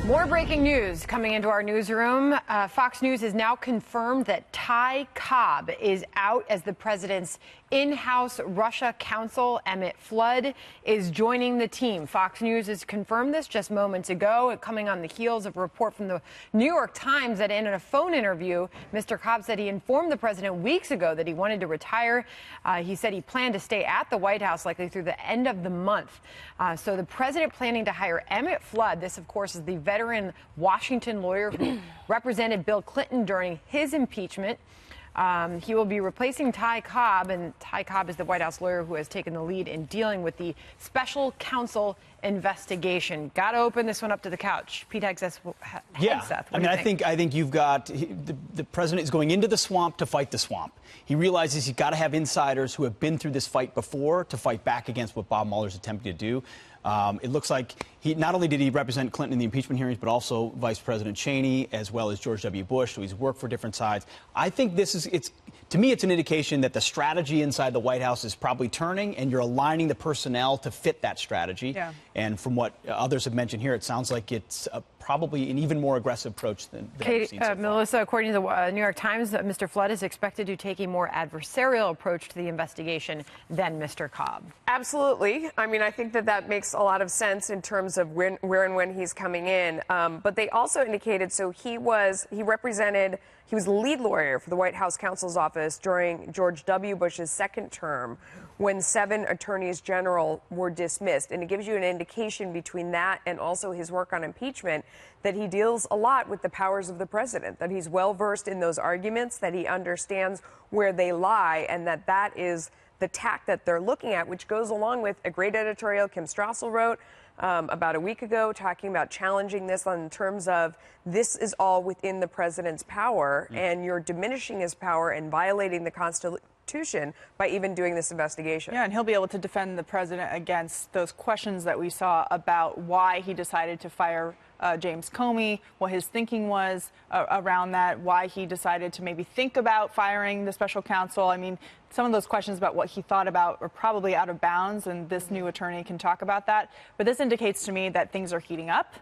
More breaking news coming into our newsroom. Fox News has now confirmed that Ty Cobb is out as the president's in-house Russia counsel. Emmet Flood is joining the team. Fox News has confirmed this just moments ago, coming on the heels of a report from the New York Times that in a phone interview, Mr. Cobb said he informed the president weeks ago that he wanted to retire. He said he planned to stay at the White House likely through the end of the month. So the president planning to hire Emmet Flood. This, of course, is the veteran Washington lawyer who represented Bill Clinton during his impeachment. He will be replacing Ty Cobb, and Ty Cobb is the White House lawyer who has taken the lead in dealing with the special counsel investigation. Got to open this one up to the couch. Pete Hegseth. Seth, I think you've got the president is going into the swamp to fight the swamp. He realizes he's got to have insiders who have been through this fight before to fight back against what Bob Mueller's attempting to do. It looks like he not only did he represent Clinton in the impeachment hearings, but also Vice President Cheney as well as George W. Bush. So he's worked for different sides. I think to me, it's an indication that the strategy inside the White House is probably turning, and you're aligning the personnel to fit that strategy. Yeah. And from what others have mentioned here, it sounds like it's probably an even more aggressive approach than we've seen so far. Melissa, according to the New York Times, Mr. Flood is expected to take a more adversarial approach to the investigation than Mr. Cobb. Absolutely. I mean, I think that makes a lot of sense in terms of where and when he's coming in. But they also indicated, so he was the lead lawyer for the White House counsel's office during George W. Bush's second term when 7 attorneys general were dismissed. And it gives you an indication between that and also his work on impeachment that he deals a lot with the powers of the president, that he's well versed in those arguments, that he understands where they lie, and that is the tack that they're looking at, which goes along with a great editorial Kim Strassel wrote about a week ago, talking about challenging this in terms of this is all within the president's power, and you're diminishing his power and violating the Constitution by even doing this investigation. Yeah, and he'll be able to defend the president against those questions that we saw about why he decided to fire James Comey, what his thinking was around that, why he decided to maybe think about firing the special counsel. I mean, some of those questions about what he thought about are probably out of bounds, and this new attorney can talk about that. But this indicates to me that things are heating up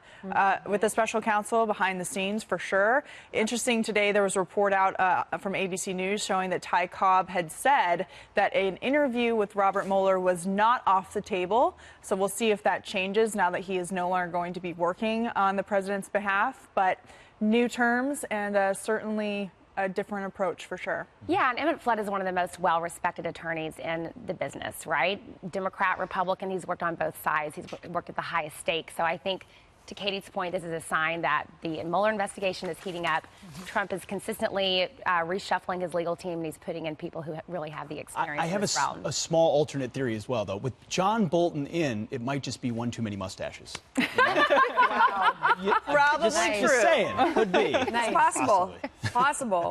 with the special counsel behind the scenes, for sure. Interesting, today there was a report out from ABC News showing that Ty Cobb had said that an interview with Robert Mueller was not off the table. So we'll see if that changes now that he is no longer going to be working on the president's behalf. But new terms and certainly a different approach for sure. Yeah, and Emmet Flood is one of the most well-respected attorneys in the business, right? Democrat, Republican, he's worked on both sides. He's worked at the highest stake. So I think, to Katie's point, this is a sign that the Mueller investigation is heating up. Trump is consistently reshuffling his legal team, and he's putting in people who really have the experience. I have a small alternate theory as well, though. With John Bolton in, it might just be one too many mustaches. You know? Wow. Probably true. Just saying, could be. It's possible. Possible.